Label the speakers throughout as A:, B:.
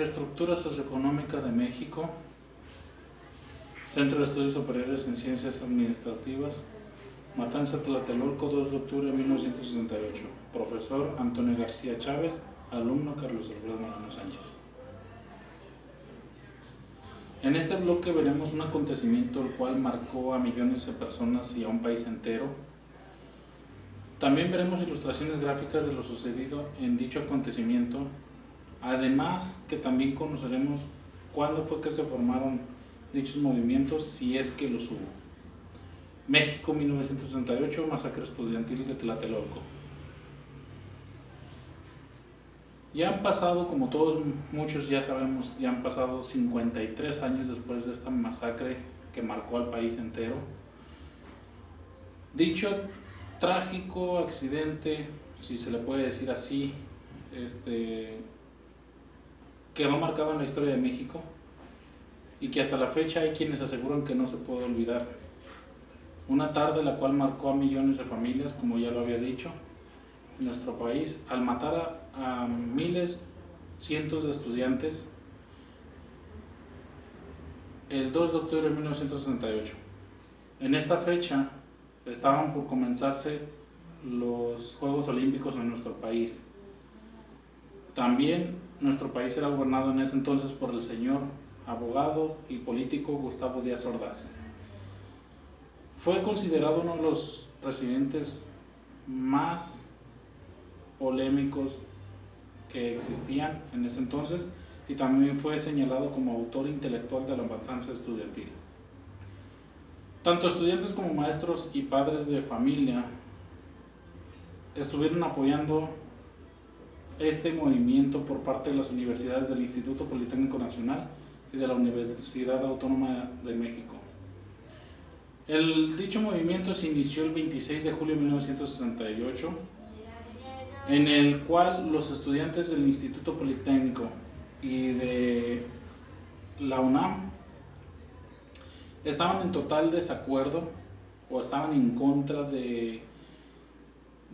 A: Estructura socioeconómica de México, Centro de Estudios Superiores en Ciencias Administrativas, Matanza, Tlatelolco, 2 de octubre de 1968. Profesor Antonio García Chávez, alumno Carlos Alfredo Moreno Sánchez. En este bloque veremos un acontecimiento el cual marcó a millones de personas y a un país entero. También veremos ilustraciones gráficas de lo sucedido en dicho acontecimiento. Además que también conoceremos cuándo fue que se formaron dichos movimientos, si es que los hubo. México 1968, masacre estudiantil de Tlatelolco. Ya han pasado, como todos muchos ya sabemos, ya han pasado 53 años después de esta masacre que marcó al país entero. Dicho trágico accidente, si se le puede decir así, quedó marcado en la historia de México y que hasta la fecha hay quienes aseguran que no se puede olvidar. Una tarde la cual marcó a millones de familias, como ya lo había dicho, en nuestro país, al matar a miles, cientos de estudiantes, el 2 de octubre de 1968. En esta fecha estaban por comenzarse los Juegos Olímpicos en nuestro país. También nuestro país era gobernado en ese entonces por el señor abogado y político Gustavo Díaz Ordaz. Fue considerado uno de los presidentes más polémicos que existían en ese entonces y también fue señalado como autor intelectual de la matanza estudiantil. Tanto estudiantes como maestros y padres de familia estuvieron apoyando este movimiento por parte de las universidades del Instituto Politécnico Nacional y de la Universidad Autónoma de México. Dicho movimiento se inició el 26 de julio de 1968, en el cual los estudiantes del Instituto Politécnico y de la UNAM estaban en total desacuerdo o estaban en contra de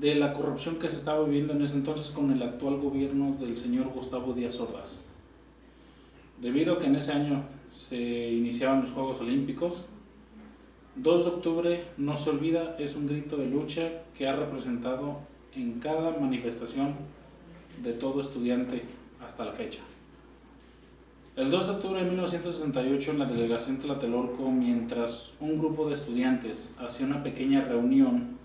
A: la corrupción que se estaba viviendo en ese entonces con el actual gobierno del señor Gustavo Díaz Ordaz. Debido a que en ese año se iniciaban los Juegos Olímpicos, 2 de octubre no se olvida, es un grito de lucha que ha representado en cada manifestación de todo estudiante hasta la fecha. El 2 de octubre de 1968, en la delegación Tlatelolco, mientras un grupo de estudiantes hacía una pequeña reunión,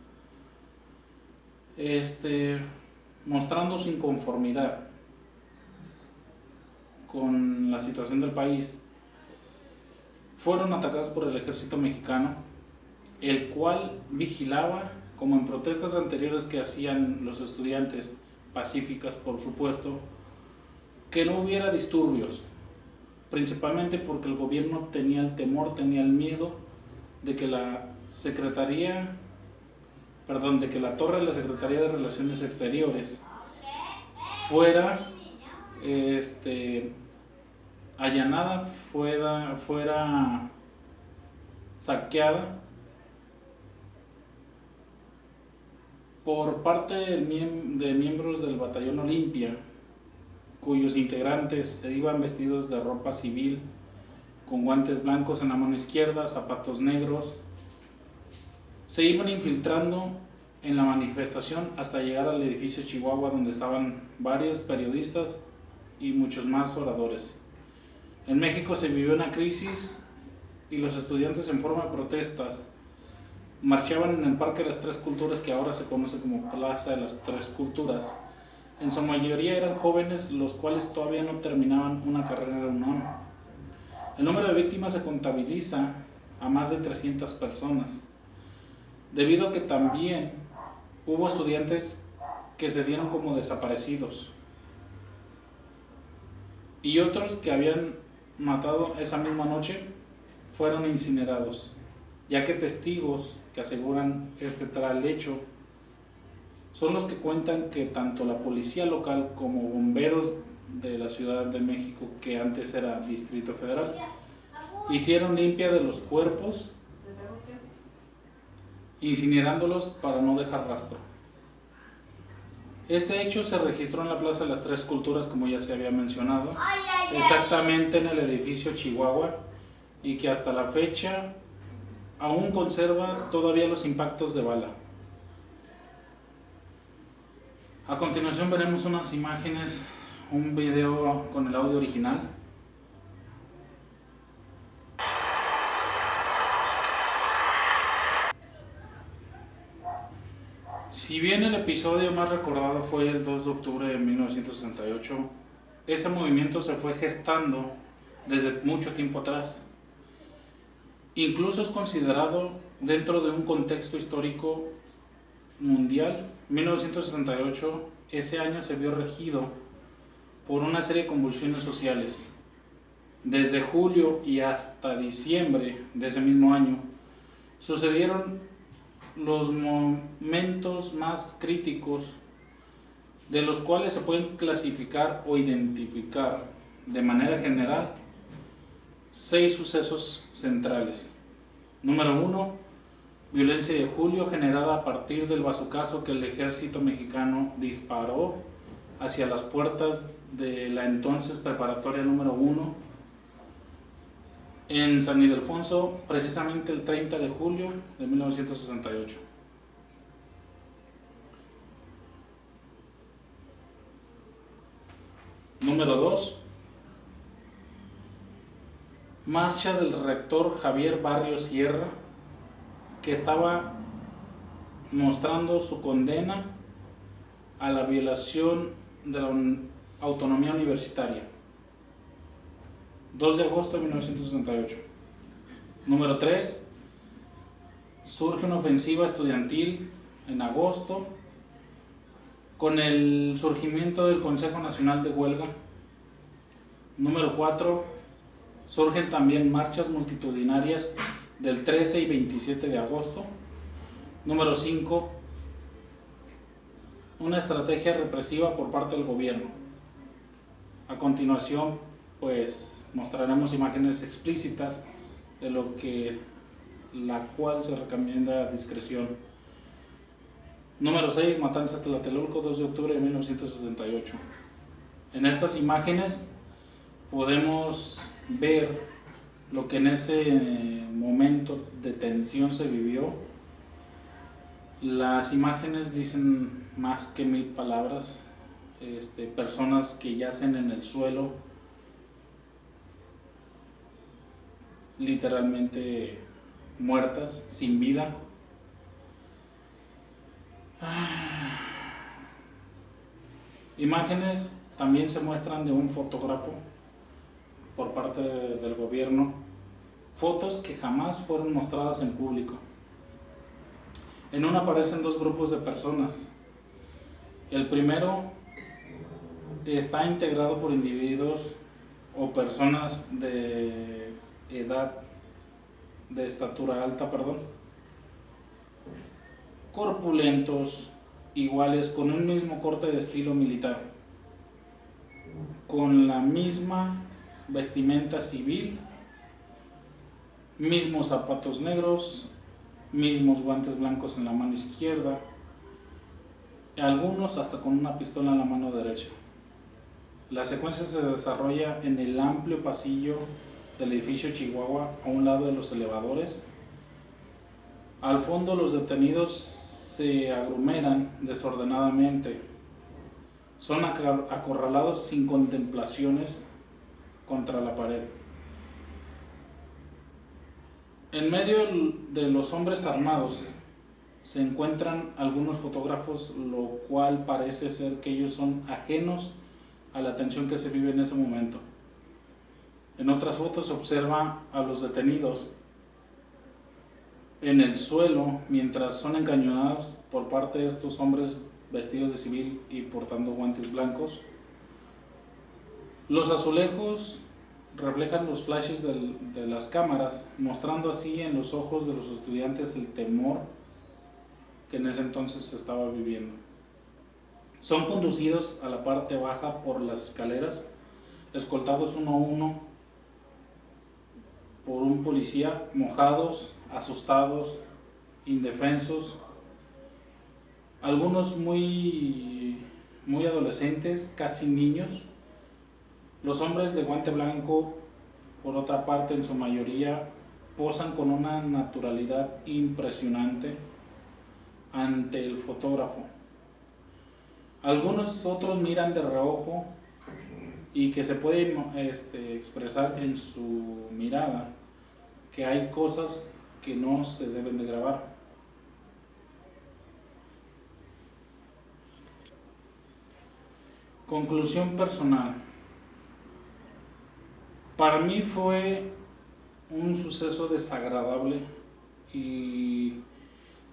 A: mostrando su inconformidad con la situación del país, fueron atacados por el ejército mexicano, el cual vigilaba, como en protestas anteriores que hacían los estudiantes, pacíficas por supuesto, que no hubiera disturbios, principalmente porque el gobierno tenía el temor, tenía el miedo de que la torre de la Secretaría de Relaciones Exteriores fuera allanada, fuera saqueada por parte de miembros del Batallón Olimpia, cuyos integrantes iban vestidos de ropa civil, con guantes blancos en la mano izquierda, zapatos negros. Se iban infiltrando en la manifestación hasta llegar al edificio Chihuahua, donde estaban varios periodistas y muchos más oradores. En México se vivió una crisis y los estudiantes, en forma de protestas, marchaban en el Parque de las Tres Culturas, que ahora se conoce como Plaza de las Tres Culturas. En su mayoría eran jóvenes, los cuales todavía no terminaban una carrera de UNAM. El número de víctimas se contabiliza a más de 300 personas, debido a que también hubo estudiantes que se dieron como desaparecidos y otros que habían matado esa misma noche fueron incinerados, ya que testigos que aseguran tal hecho son los que cuentan que tanto la policía local como bomberos de la Ciudad de México, que antes era Distrito Federal, hicieron limpia de los cuerpos, incinerándolos para no dejar rastro. Este hecho se registró en la Plaza de las Tres Culturas, como ya se había mencionado, exactamente en el edificio Chihuahua, y que hasta la fecha aún conserva todavía los impactos de bala. A continuación veremos unas imágenes, un video con el audio original. Si bien el episodio más recordado fue el 2 de octubre de 1968, ese movimiento se fue gestando desde mucho tiempo atrás. Incluso es considerado dentro de un contexto histórico mundial. 1968, ese año se vio regido por una serie de convulsiones sociales. Desde julio y hasta diciembre de ese mismo año, sucedieron los momentos más críticos, de los cuales se pueden clasificar o identificar de manera general 6 sucesos centrales. Número 1, violencia de julio generada a partir del bazucazo que el ejército mexicano disparó hacia las puertas de la entonces preparatoria número 1 en San Ildefonso, precisamente el 30 de julio de 1968. Número 2, marcha del rector Javier Barrios Sierra, que estaba mostrando su condena a la violación de la autonomía universitaria. 2 de agosto de 1968. Número 3, surge una ofensiva estudiantil en agosto con el surgimiento del Consejo Nacional de Huelga. Número 4, surgen también marchas multitudinarias del 13 y 27 de agosto. Número 5, una estrategia represiva por parte del gobierno. A continuación, pues mostraremos imágenes explícitas de lo que la cual se recomienda discreción. Número 6, matanza de Tlatelolco, 2 de octubre de 1968. En estas imágenes podemos ver lo que en ese momento de tensión se vivió. Las imágenes dicen más que 1000 palabras. Personas que yacen en el suelo, literalmente muertas, sin vida. Imágenes también se muestran de un fotógrafo por parte del gobierno, fotos que jamás fueron mostradas en público. En una aparecen 2 grupos de personas. El primero está integrado por individuos o personas de edad, de estatura alta, corpulentos, iguales, con un mismo corte de estilo militar, con la misma vestimenta civil, mismos zapatos negros, mismos guantes blancos en la mano izquierda, algunos hasta con una pistola en la mano derecha. La secuencia se desarrolla en el amplio pasillo del edificio Chihuahua, a un lado de los elevadores. Al fondo, los detenidos se aglomeran desordenadamente. Son acorralados sin contemplaciones contra la pared. En medio de los hombres armados se encuentran algunos fotógrafos, lo cual parece ser que ellos son ajenos a la tensión que se vive en ese momento. En otras fotos se observa a los detenidos en el suelo mientras son encañonados por parte de estos hombres vestidos de civil y portando guantes blancos. Los azulejos reflejan los flashes de las cámaras, mostrando así en los ojos de los estudiantes el temor que en ese entonces se estaba viviendo. Son conducidos a la parte baja por las escaleras, escoltados uno a uno por un policía, mojados, asustados, indefensos, algunos muy muy adolescentes, casi niños. Los hombres de guante blanco, por otra parte, en su mayoría, posan con una naturalidad impresionante ante el fotógrafo. Algunos otros miran de reojo y que se puede expresar en su mirada que hay cosas que no se deben de grabar. Conclusión personal. Para mí fue un suceso desagradable y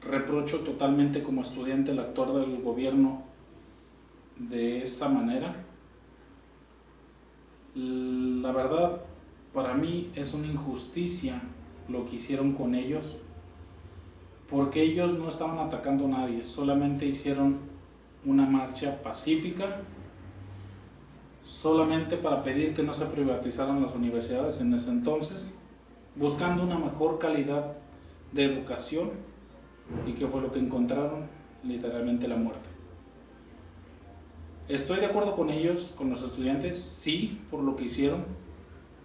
A: reprocho totalmente como estudiante el actuar del gobierno de esa manera. La verdad, para mí es una injusticia lo que hicieron con ellos, porque ellos no estaban atacando a nadie, solamente hicieron una marcha pacífica, solamente para pedir que no se privatizaran las universidades en ese entonces, buscando una mejor calidad de educación. ¿Y qué fue lo que encontraron? Literalmente la muerte. Estoy de acuerdo con ellos, con los estudiantes, sí, por lo que hicieron,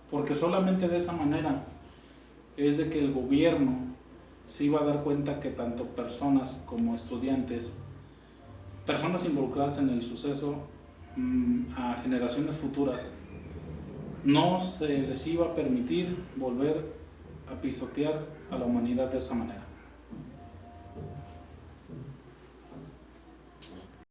A: porque solamente de esa manera es de que el gobierno se iba a dar cuenta que tanto personas como estudiantes, personas involucradas en el suceso, a generaciones futuras, no se les iba a permitir volver a pisotear a la humanidad de esa manera.